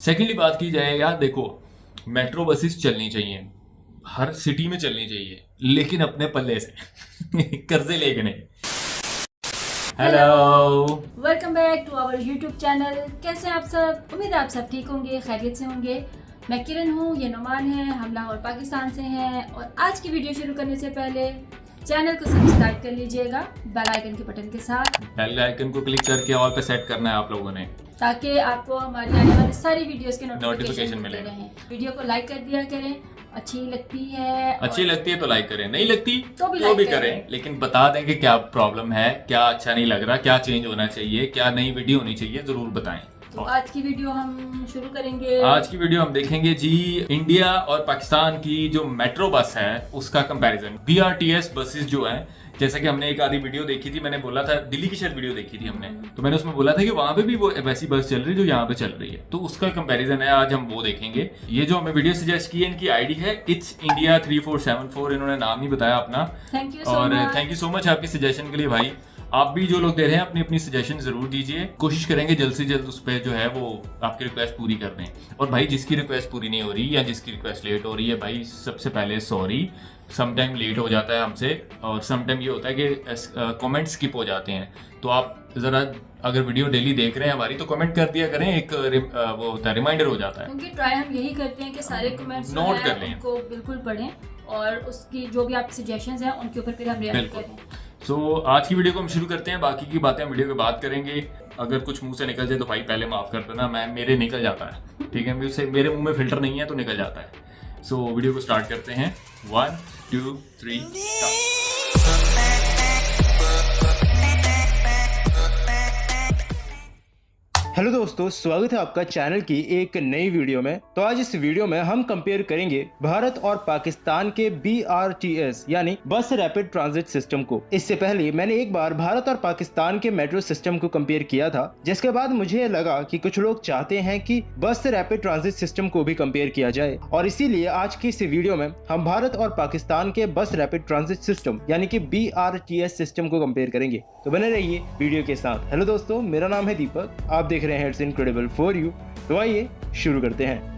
Secondly बात की जाए यार, देखो मेट्रो बसेस चलनी चाहिए, हर सिटी में चलनी चाहिए, लेकिन अपने पल्ले से कर्जे लेके नहीं। Hello, welcome back to our YouTube channel. कैसे हैं आप सब? उम्मीद है आप सब ठीक होंगे, खैरियत से होंगे। मैं किरण हूँ, ये नुमान है, हम लाहौर पाकिस्तान से हैं। और आज की वीडियो शुरू करने से पहले चैनल को सब्सक्राइब कर लीजिएगा बेल आइकन के बटन के साथ। बेल आइकन को क्लिक करके ऑल पे सेट करना है आप लोगों ने, ताकि आपको हमारी आने वाली सारी वीडियोस के नोटिफिकेशन मिलते मिले। रहें। वीडियो को लाइक कर दिया करें, अच्छी लगती है तो लाइक करें, नहीं लगती तो भी भी लाइक करें, लेकिन बता दें कि क्या प्रॉब्लम है, क्या अच्छा नहीं लग रहा, क्या चेंज होना चाहिए, क्या नई वीडियो होनी चाहिए, जरूर बताएं। तो आज की वीडियो हम शुरू करेंगे। आज की वीडियो हम देखेंगे जी इंडिया और पाकिस्तान की जो मेट्रो बस है उसका कंपैरिजन। BRTS बसेस जो हैं, जैसा कि हमने एक आधी वीडियो देखी थी, मैंने बोला था दिल्ली की शायद वीडियो देखी थी हमने, तो मैंने उसमें बोला था कि वहां पे भी वो वैसी बस चल रही है जो यहाँ पे चल रही है, तो उसका कंपैरिजन है, आज हम वो देखेंगे। ये जो हमें वीडियो सजेस्ट की है, इनकी आईडी है इट्स इंडिया 3474, इन्होंने नाम नहीं बताया अपना। थैंक यू और थैंक यू सो मच आपकी सजेशन के लिए भाई। आप भी जो लोग दे रहे हैं अपनी अपनी सजेशन जरूर दीजिए, कोशिश करेंगे जल्द से जल्द उस पर जो है वो आपकी रिक्वेस्ट पूरी कर दें। और भाई जिसकी रिक्वेस्ट पूरी नहीं हो रही या जिसकी रिक्वेस्ट लेट हो रही है, भाई सबसे पहले सॉरी। सम टाइम लेट हो जाता है हमसे, और सम टाइम ये होता है कि कमेंट स्किप हो जाते हैं, तो आप ज़रा अगर वीडियो डेली देख रहे हैं हमारी तो कमेंट कर दिया करें, एक वो होता है, रिमाइंडर हो जाता है। क्योंकि ट्राई हम यही करते हैं कि सारे कमेंट्स नोट कर लें, उनको बिल्कुल पढ़ें और उसकी जो भी आपकी सजेशंस हैं उनके ऊपर फिर हम रिएक्ट करें। सो आज की वीडियो को हम शुरू करते हैं, बाकी की बातें हम वीडियो के बाद करेंगे। अगर कुछ मुंह से निकल जाए तो भाई पहले माफ कर देना, मेरे निकल जाता है, ठीक है, मेरे मुंह में फिल्टर नहीं है तो निकल जाता है। सो वीडियो को स्टार्ट करते हैं। 1 2 3 स्टार्ट। हेलो दोस्तों, स्वागत है आपका चैनल की एक नई वीडियो में। तो आज इस वीडियो में हम कंपेयर करेंगे भारत और पाकिस्तान के BRTS यानी बस रैपिड ट्रांजिट सिस्टम को। इससे पहले मैंने एक बार भारत और पाकिस्तान के मेट्रो सिस्टम को कंपेयर किया था, जिसके बाद मुझे लगा कि कुछ लोग चाहते हैं कि बस रैपिड ट्रांजिट सिस्टम को भी कंपेयर किया जाए, और इसीलिए आज की इस वीडियो में हम भारत और पाकिस्तान के बस रैपिड ट्रांजिट सिस्टम यानी कि BRTS सिस्टम को कंपेयर करेंगे। तो बने रहिए वीडियो के साथ। हेलो दोस्तों, मेरा नाम है दीपक, आप देख रहे हैं इट्स इनक्रेडिबल फॉर यू। तो आइए शुरू करते हैं।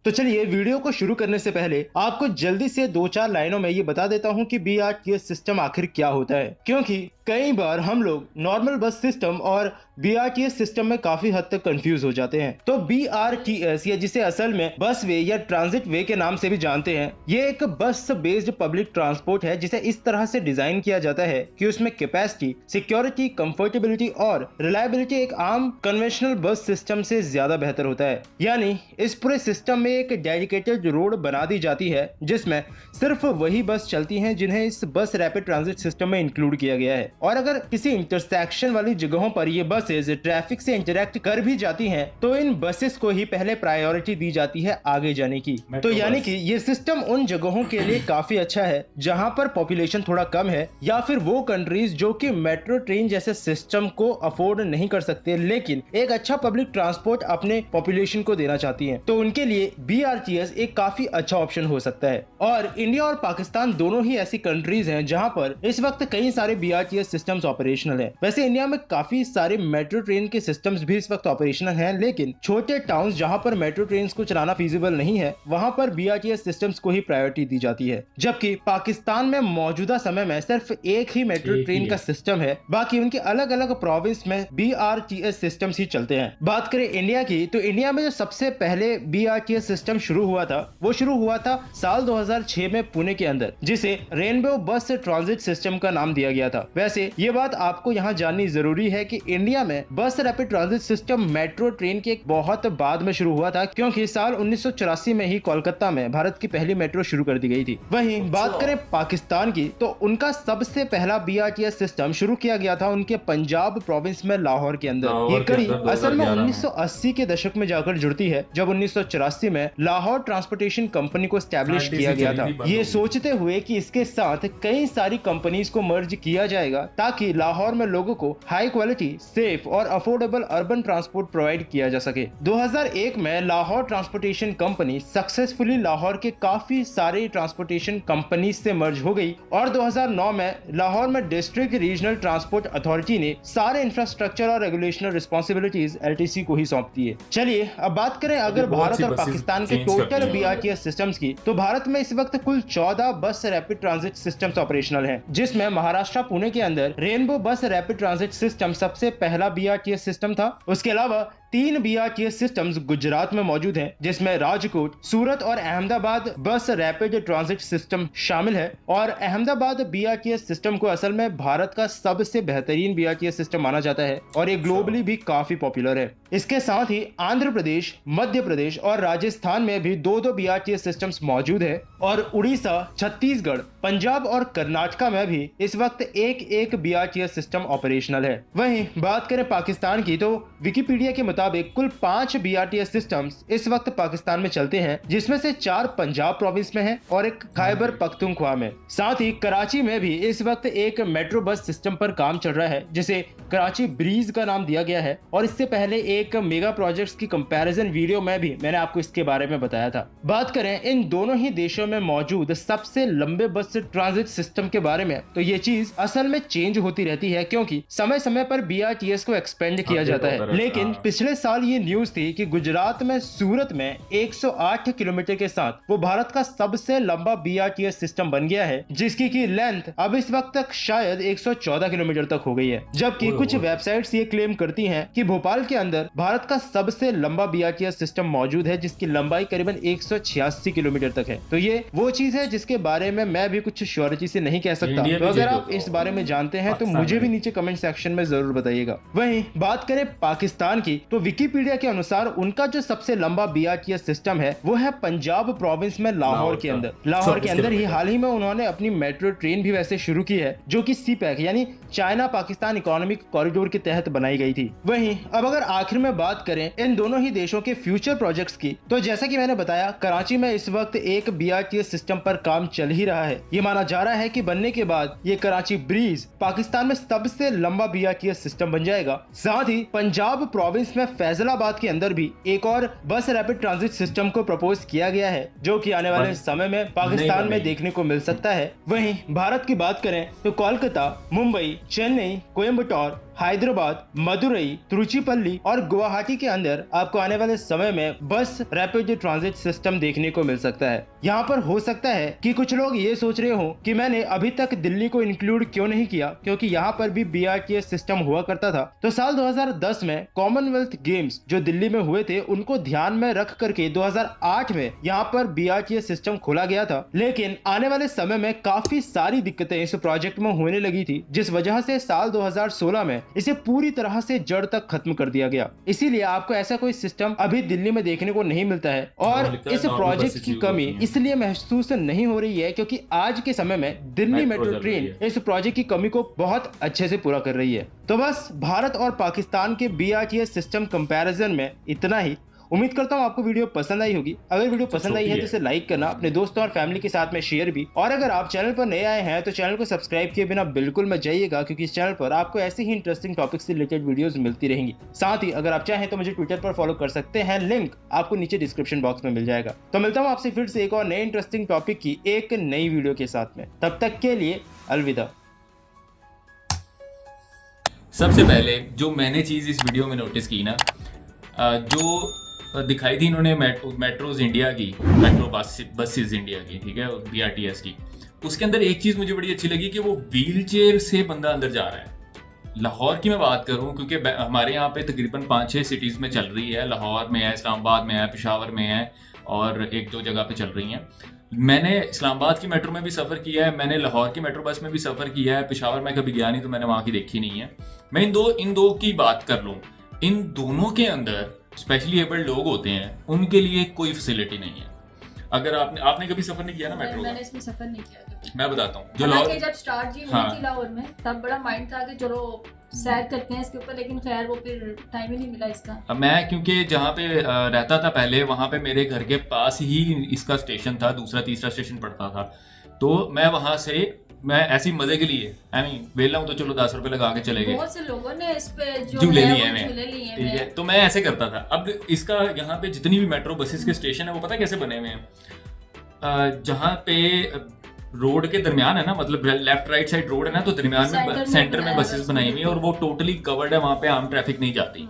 तो चलिए वीडियो को शुरू करने से पहले आपको जल्दी से 2-4 लाइनों में ये बता देता हूँ कि BRTS सिस्टम आखिर क्या होता है, क्योंकि कई बार हम लोग नॉर्मल बस सिस्टम और BRTS सिस्टम में काफी हद तक कंफ्यूज हो जाते हैं। तो BRTS या जिसे असल में बस वे या ट्रांजिट वे के नाम से भी जानते हैं, ये एक बस बेस्ड पब्लिक ट्रांसपोर्ट है जिसे इस तरह से डिजाइन किया जाता है कि उसमें कैपेसिटी, सिक्योरिटी, कंफर्टेबिलिटी और रिलायबिलिटी एक आम कन्वेंशनल बस सिस्टम से ज्यादा बेहतर होता है। यानी इस पूरे सिस्टम में एक डेडिकेटेड रोड बना दी जाती है जिसमें सिर्फ वही बस चलती हैं जिन्हें इस बस रैपिड ट्रांजिट सिस्टम में इंक्लूड किया गया है। और अगर किसी इंटरसेक्शन वाली जगहों पर ये बसेस ट्रैफिक से इंटरेक्ट कर भी जाती हैं, तो इन बसेस को ही पहले प्रायोरिटी दी जाती है आगे जाने की। तो यानी कि ये सिस्टम उन जगहों के लिए काफी अच्छा है जहां पर पॉपुलेशन थोड़ा कम है, या फिर वो कंट्रीज जो कि मेट्रो ट्रेन जैसे सिस्टम को अफोर्ड नहीं कर सकते लेकिन एक अच्छा पब्लिक ट्रांसपोर्ट अपने पॉपुलेशन को देना चाहती हैं, तो उनके लिए BRTS एक काफी अच्छा ऑप्शन हो सकता है। और इंडिया और पाकिस्तान दोनों ही ऐसी कंट्रीज हैं जहां पर इस वक्त कई सारे BRTS सिस्टम्स ऑपरेशनल हैं। वैसे इंडिया में काफी सारे मेट्रो ट्रेन के सिस्टम्स भी इस वक्त ऑपरेशनल हैं, लेकिन छोटे टाउन्स जहां पर मेट्रो ट्रेन को चलाना फिजिबल नहीं है, वहां पर BRTS सिस्टम्स को ही प्रायोरिटी दी जाती है। जबकि पाकिस्तान में मौजूदा समय में सिर्फ एक ही मेट्रो ट्रेन का सिस्टम है, बाकी उनके अलग अलग प्रोविंस में BRTS सिस्टम्स ही चलते हैं। बात करें इंडिया की, तो इंडिया में जो सबसे पहले BRTS सिस्टम शुरू हुआ था वो शुरू हुआ था साल 2006 में पुणे के अंदर, जिसे रेनबो बस ट्रांजिट सिस्टम का नाम दिया गया था। वैसे ये बात आपको यहाँ जाननी जरूरी है कि इंडिया में बस rapid transit system metro train के बहुत बाद में शुरू हुआ था, क्योंकि साल 1984 में ही कोलकाता में भारत की पहली मेट्रो शुरू कर दी गई थी। वहीं बात करें पाकिस्तान की, तो उनका सबसे पहला BRTS सिस्टम शुरू किया गया था उनके पंजाब प्रोविंस में लाहौर के अंदर। ये कड़ी असल में 1980 के दशक में जाकर जुड़ती है, जब 1984 में लाहौर ट्रांसपोर्टेशन कंपनी को एस्टैब्लिश किया गया था, ये सोचते हुए कि इसके साथ कई सारी कंपनीज को मर्ज किया जाएगा ताकि लाहौर में लोगों को हाई क्वालिटी, सेफ और अफोर्डेबल अर्बन ट्रांसपोर्ट प्रोवाइड किया जा सके। 2001 में Lahore transportation company successfully Lahore के काफी सारे ट्रांसपोर्टेशन कंपनी से मर्ज हो गई और 2009 में लाहौर में डिस्ट्रिक्ट रीजनल ट्रांसपोर्ट अथॉरिटी ने सारे इंफ्रास्ट्रक्चर और रेगुलेशनल रिस्पॉन्सिबिलिटीज LTC को ही सौंप दी है। चलिए अब बात करें अगर भारत और पाकिस्तान के टोटल BRTS सिस्टम्स की, तो भारत में इस वक्त कुल 14 बस रैपिड ट्रांजिट सिस्टम्स ऑपरेशनल हैं, जिसमें महाराष्ट्र पुणे के अंदर रेनबो बस रैपिड ट्रांजिट सिस्टम सबसे पहला BRTS सिस्टम था। उसके अलावा 3 BRTS सिस्टम्स गुजरात में मौजूद हैं, जिसमें राजकोट, सूरत और अहमदाबाद बस रैपिड ट्रांजिट सिस्टम शामिल है। और अहमदाबाद BRTS सिस्टम को असल में भारत का सबसे बेहतरीन BRTS सिस्टम माना जाता है और ये ग्लोबली भी काफी पॉपुलर है। इसके साथ ही आंध्र प्रदेश, मध्य प्रदेश और राजस्थान में भी 2-2 BRTS सिस्टम्स मौजूद है और उड़ीसा, छत्तीसगढ़, पंजाब और कर्नाटका में भी इस वक्त एक BRTS सिस्टम ऑपरेशनल है। वहीं बात करें पाकिस्तान की, तो विकिपीडिया के मुताबिक कुल 5 BRTS सिस्टम्स इस वक्त पाकिस्तान में चलते हैं, जिसमें से 4 पंजाब प्रोविंस में है और एक खैबर पख्तूनख्वा में। साथ ही कराची में भी इस वक्त एक मेट्रो बस सिस्टम पर काम चल रहा है, जिसे कराची ब्रीज का नाम दिया गया है और इससे पहले एक मेगा प्रोजेक्ट्स की कंपैरिजन वीडियो में भी मैंने आपको इसके बारे में बताया था। बात करें इन दोनों ही देशों में मौजूद सबसे लंबे बस ट्रांजिट सिस्टम के बारे में, तो ये चीज असल में चेंज होती रहती है क्योंकि समय समय पर BRTS को एक्सपेंड किया जाता है। लेकिन पिछले साल ये न्यूज थी कि गुजरात में सूरत में 108 किलोमीटर के साथ वो भारत का सबसे लंबा BRTS सिस्टम बन गया है, जिसकी की लेंथ अब इस वक्त तक शायद 114 किलोमीटर तक हो गई है। जबकि कुछ वेबसाइट्स ये क्लेम करती हैं कि भोपाल के अंदर भारत का सबसे लंबा BRTS सिस्टम मौजूद है, जिसकी लंबाई करीबन 186 किलोमीटर तक है। तो ये वो चीज है जिसके बारे में मैं भी कुछ श्योरिटी से नहीं कह सकता। तो अगर आप इस बारे में जानते हैं तो मुझे भी नीचे कमेंट सेक्शन में जरूर बताइएगा। वहीं बात करें पाकिस्तान की, तो विकिपीडिया के अनुसार उनका जो सबसे लंबा BRTS सिस्टम है वो है पंजाब प्रोविंस में लाहौर के अंदर। लाहौर के अंदर ही हाल ही में उन्होंने अपनी मेट्रो ट्रेन भी वैसे शुरू की है, जो कि CPEC यानी चाइना पाकिस्तान इकोनॉमिक कॉरिडोर के तहत बनाई गई थी। वहीं अब अगर आखिर में बात करें इन दोनों ही देशों के फ्यूचर प्रोजेक्ट्स की, तो जैसा कि मैंने बताया, कराची में इस वक्त एक BRTS सिस्टम पर काम चल ही रहा है। ये माना जा रहा है कि बनने के बाद ये कराची ब्रीज पाकिस्तान में सबसे लंबा BRTS सिस्टम बन जाएगा। साथ ही पंजाब प्रोविंस में फैजलाबाद के अंदर भी एक और बस रैपिड ट्रांजिट सिस्टम को प्रपोज किया गया है, जो कि आने वाले समय में पाकिस्तान में देखने को मिल सकता है। वहीं भारत की बात करें तो कोलकाता, मुंबई, चेन्नई, कोयम्बटूर, हैदराबाद, मदुरई, तिरुचिपल्ली और गुवाहाटी के अंदर आपको आने वाले समय में बस रैपिड ट्रांजिट सिस्टम देखने को मिल सकता है। यहाँ पर हो सकता है कि कुछ लोग ये सोच रहे हो कि मैंने अभी तक दिल्ली को इंक्लूड क्यों नहीं किया, क्योंकि यहाँ पर भी BRTS सिस्टम हुआ करता था। तो साल 2010 में कॉमनवेल्थ गेम्स जो दिल्ली में हुए थे, उनको ध्यान में रख करके 2008 में यहाँ पर BRTS सिस्टम खोला गया था। लेकिन आने वाले समय में काफी सारी दिक्कतें इस प्रोजेक्ट में होने लगी थी, जिस वजह से साल 2016 में इसे पूरी तरह से जड़ तक खत्म कर दिया गया। इसीलिए आपको ऐसा कोई सिस्टम अभी दिल्ली में देखने को नहीं मिलता है और इस प्रोजेक्ट की कमी इसलिए महसूस नहीं हो रही है क्योंकि आज के समय में दिल्ली मेट्रो ट्रेन इस प्रोजेक्ट की कमी को बहुत अच्छे से पूरा कर रही है। तो बस भारत और पाकिस्तान के BRTS सिस्टम कंपैरिजन में इतना ही। उम्मीद करता हूँ आपको वीडियो पसंद आई होगी। अगर वीडियो पसंद आई है तो इसे लाइक करना, अपने दोस्तों और फैमिली के साथ में शेयर भी। और अगर आप चैनल पर नए आए हैं तो चैनल को सब्सक्राइब किए बिना बिल्कुल मत जाइएगा, क्योंकि इस चैनल पर आपको ऐसे ही इंटरेस्टिंग टॉपिक से रिलेटेड वीडियोस मिलती रहेंगी। साथ ही अगर आप चाहें तो मुझे ट्विटर पर फॉलो कर सकते हैं, लिंक आपको नीचे डिस्क्रिप्शन बॉक्स में मिल जाएगा। तो मिलता हूँ आपसे फिर से एक और नए इंटरेस्टिंग टॉपिक की एक नई वीडियो के साथ में। तब तक के लिए अलविदा। सबसे पहले जो मैंने चीज़ इस वीडियो में नोटिस की ना, जो दिखाई थी इन्होंने मेट्रोज इंडिया की, मेट्रो बसेस इंडिया की, ठीक है, BRTS की, उसके अंदर एक चीज़ मुझे बड़ी अच्छी लगी कि वो व्हील चेयर से बंदा अंदर जा रहा है। लाहौर की मैं बात करूं, क्योंकि हमारे यहाँ पे तकरीबन 5-6 सिटीज़ में चल रही है। लाहौर में है, इस्लामाबाद में है, पेशावर में है और 1-2 जगह पे चल रही हैं। मैंने इस्लामाबाद की मेट्रो में भी सफ़र किया है, मैंने लाहौर की मेट्रो बस में भी सफ़र किया है। पेशावर में कभी गया नहीं तो मैंने वहाँ की देखी नहीं है। मैं इन दो की बात कर लूँ, इन दोनों के अंदर स्पेशली एबल्ड लोग होते हैं, उनके लिए कोई फैसिलिटी नहीं है। अगर आपने कभी सफर नहीं किया ना मेट्रो, मैंने इसमें सफर नहीं किया। मैं बताता हूँ, जो लोग जब स्टार्ट जी हुई थी लाहौर में, तब बड़ा माइंड था कि चलो सैर करते हैं इसके ऊपर, लेकिन खैर वो फिर टाइम ही नहीं मिला इसका। मैं क्योंकि जहाँ पे रहता था पहले, वहाँ पे मेरे घर के पास ही इसका स्टेशन था, दूसरा तीसरा स्टेशन पड़ता था, तो मैं वहाँ से मैं ऐसी मजे के लिए वेला हूँ तो चलो 10 रुपए लगा के चले गए, बहुत से लोगों ने इस पे जो झूले है लिए वो हैं। झूले लिए ठीक है, हैं। तो मैं ऐसे करता था। अब इसका यहाँ पे जितनी भी मेट्रो बसेस के स्टेशन है वो पता है कैसे बने हुए हैं, जहाँ पे रोड के दरमियान है ना, मतलब लेफ्ट राइट साइड रोड है ना, तो दरमियान में सेंटर में बसेस बनाई हुई है और वो टोटली कवर्ड है, वहाँ पे आम ट्रैफिक नहीं जाती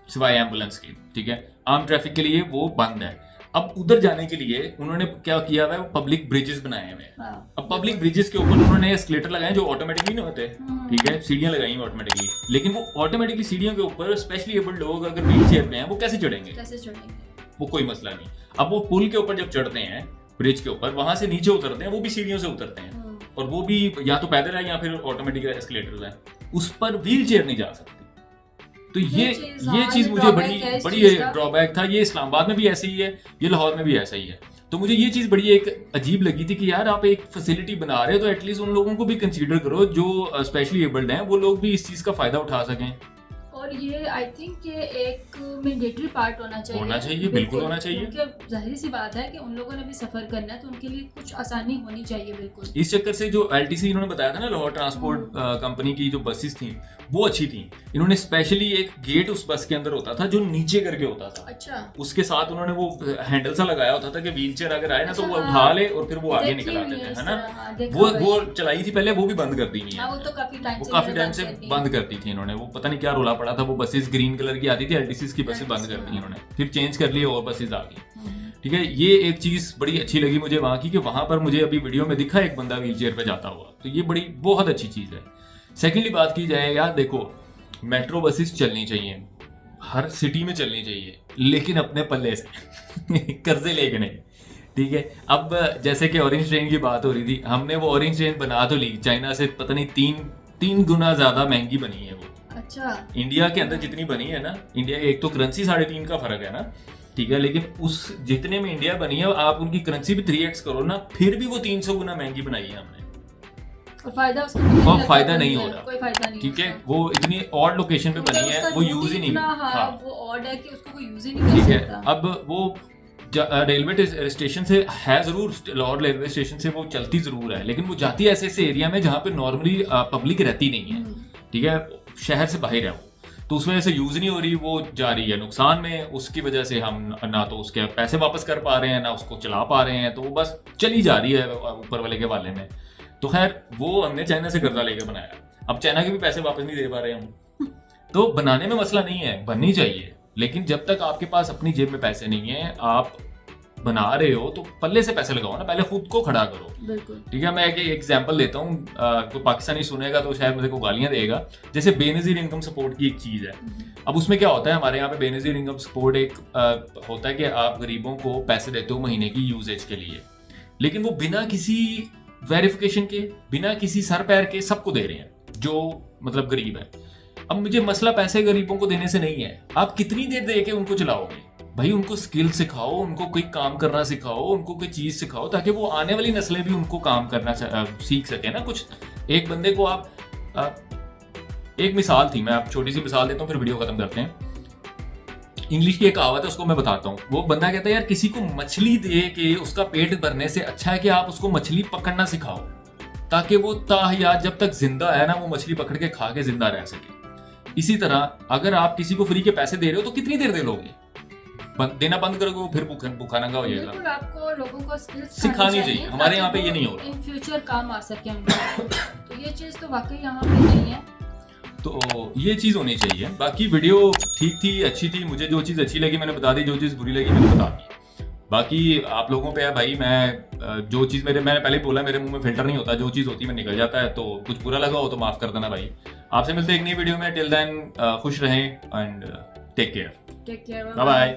सिवाय एम्बुलेंस की। ठीक है, आम ट्रैफिक के लिए वो बंद है। अब उधर जाने के लिए उन्होंने क्या किया हुआ है, पब्लिक ब्रिजेस बनाए हुए हैं। अब पब्लिक ब्रिजेस के ऊपर उन्होंने एस्केलेटर लगाए जो ऑटोमेटिकली नहीं होते। ठीक है, सीढ़ियां लगाई हुई ऑटोमेटिकली, लेकिन वो ऑटोमेटिकली सीढ़ियों के ऊपर स्पेशली एबल्ड लोग अगर व्हील चेयर पे हैं वो कैसे चढ़ेंगे? कैसे चढ़ेंगे? वो कोई मसला नहीं। अब वो पुल के ऊपर जब चढ़ते हैं, ब्रिज के ऊपर, वहां से नीचे उतरते हैं, वो भी सीढ़ियों से उतरते हैं, और वो भी या तो पैदल है या फिर ऑटोमेटिक एस्केलेटर है, उस पर व्हील चेयर नहीं जा सकती। तो ये चीज मुझे बड़ी ड्रॉबैक था। ये इस्लामाबाद में भी ऐसे ही है, ये लाहौर में भी ऐसा ही है। तो मुझे ये चीज बड़ी एक अजीब लगी थी कि यार आप एक फैसिलिटी बना रहे हो तो एटलीस्ट उन लोगों को भी कंसीडर करो जो स्पेशली एबल्ड हैं, वो लोग भी इस चीज का फायदा उठा सकें। और ये आई थिंक ये एक मैंडेटरी पार्ट होना चाहिए, बिल्कुल होना चाहिए। क्योंकि जाहिर सी बात है कि उन लोगों ने भी सफर करना है तो उनके लिए कुछ आसानी होनी चाहिए। बिल्कुल इस चक्कर से जो एलटीसी इन्होंने बताया था ना, लाहौर ट्रांसपोर्ट कंपनी की जो बसेस थी वो अच्छी थी। इन्होंने स्पेशली एक गेट उस बस के अंदर होता था जो नीचे करके होता था। अच्छा, उसके साथ उन्होंने वो हैंडल सा लगाया होता था कि व्हील चेयर अगर आए ना तो वो उठा ले और फिर वो आगे निकल आते थे, है ना। वो चलाई थी पहले, वो भी बंद कर दी नहीं है। वो तो काफी टाइम से बंद कर दी थी इन्होंने। वो पता नहीं क्या रोला पड़ा था, वो बसेस ग्रीन कलर की आती थी, एलटीसी की बसेस बंद कर दी इन्होंने, फिर चेंज कर लिए और बसेस आ गई। ठीक है, ये एक चीज बड़ी अच्छी लगी मुझे वहां की, कि वहां पर मुझे अभी वीडियो में दिखा एक बंदा व्हील चेयर पे जाता हुआ, तो ये बड़ी बहुत अच्छी चीज है। सेकेंडली बात की जाए यार, देखो मेट्रो बसेस चलनी चाहिए, हर सिटी में चलनी चाहिए, लेकिन अपने पल्ले से कर्जे लेके नहीं। ठीक है, अब जैसे कि ऑरेंज ट्रेन की बात हो रही थी, हमने वो ऑरेंज ट्रेन बना तो ली, चाइना से पता नहीं तीन गुना ज्यादा महंगी बनी है वो। अच्छा, इंडिया के अंदर जितनी बनी है ना, इंडिया एक तो करेंसी 3.5 का फर्क है ना। ठीक है, लेकिन उस जितने में इंडिया बनी है आप उनकी करेंसी भी 3x करो ना, फिर भी वो 300 गुना महंगी बनाई है हमने, और फायदा नहीं हो रहा, कोई फायदा नहीं, क्योंकि वो इतनी ऑड लोकेशन पे बनी है, वो यूज ही नहीं। हाँ, वो ऑड है कि उसको कोई यूज ही नहीं कर सकता। अब वो रेलवे स्टेशन से है जरूर, लाहौर रेलवे स्टेशन से वो चलती जरूर है, लेकिन वो जाती है ऐसे एरिया में जहाँ पे नॉर्मली पब्लिक रहती नहीं है। ठीक है, शहर से बाहर है वो, तो उस वजह से यूज नहीं हो रही, वो जा रही है नुकसान में। उसकी वजह से हम ना तो उसके पैसे वापस कर पा रहे हैं, ना उसको चला पा रहे हैं, तो वो बस चली जा रही है ऊपर वाले के वाले में। तो खैर वो हमने चाइना से कर्जा लेके बनाया, अब चाइना के भी पैसे वापस नहीं दे पा रहे हम। तो बनाने में मसला नहीं है, बननी चाहिए, लेकिन जब तक आपके पास अपनी जेब में पैसे नहीं है, आप बना रहे हो तो पल्ले से पैसे लगाओ ना, पहले खुद को खड़ा करो। बिल्कुल। ठीक है, मैं एक एग्जांपल देता हूँ, कोई पाकिस्तानी सुनेगा तो शायद मुझे को गालियां देगा। जैसे बेनजीर इनकम सपोर्ट की एक चीज है, अब उसमें क्या होता है, हमारे यहाँ पे बेनजीर इनकम सपोर्ट एक होता है कि आप गरीबों को पैसे देते हो महीने की यूजेज के लिए, लेकिन वो बिना किसी वेरिफिकेशन के, बिना किसी सर पैर के सबको दे रहे हैं जो मतलब गरीब है। अब मुझे मसला पैसे गरीबों को देने से नहीं है, आप कितनी देर दे के उनको चलाओगे भाई? उनको स्किल सिखाओ, उनको कोई काम करना सिखाओ, उनको कोई चीज सिखाओ, ताकि वो आने वाली नस्लें भी उनको काम करना सीख सके ना कुछ। एक बंदे को आप एक मिसाल थी, मैं आप छोटी सी मिसाल देता हूँ फिर वीडियो खत्म करते हैं। इंग्लिश की एक कहावत है, उसको मैं बताता हूँ। वो बंदा कहता है यार, किसी को मछली दे के उसका पेट भरने से अच्छा है कि आप उसको मछली पकड़ना सिखाओ, ताकि वो ताहयात जब तक जिंदा है ना, वो मछली पकड़ के खा के जिंदा रह सके। इसी तरह अगर आप किसी को फ्री के पैसे दे रहे हो तो कितनी देर दे लोगे? देना बंद करोगे फिर भूखा नंगा हो जाएगा। बिल्कुल, आपको लोगों को स्किल्स सिखानी चाहिए। हमारे यहाँ पे ये नहीं हो रहा, इन फ्यूचर काम आ सके उनको। तो ये चीज तो वाकई यहाँ पे नहीं है, तो ये चीज होनी चाहिए। बाकी वीडियो ठीक थी, अच्छी थी, मुझे जो चीज अच्छी लगी मैंने बता दी, जो चीज बुरी लगी मैंने बता दी। बाकी आप लोगों पे है भाई, मैं जो चीज मैंने पहले बोला, मेरे मुंह में फिल्टर नहीं होता, जो चीज होती है मैं निकल जाता है, तो कुछ बुरा लगा हो तो माफ कर देना भाई। आपसे मिलते हैं एक नई वीडियो में, टिल देन खुश रहें and take care, bye bye.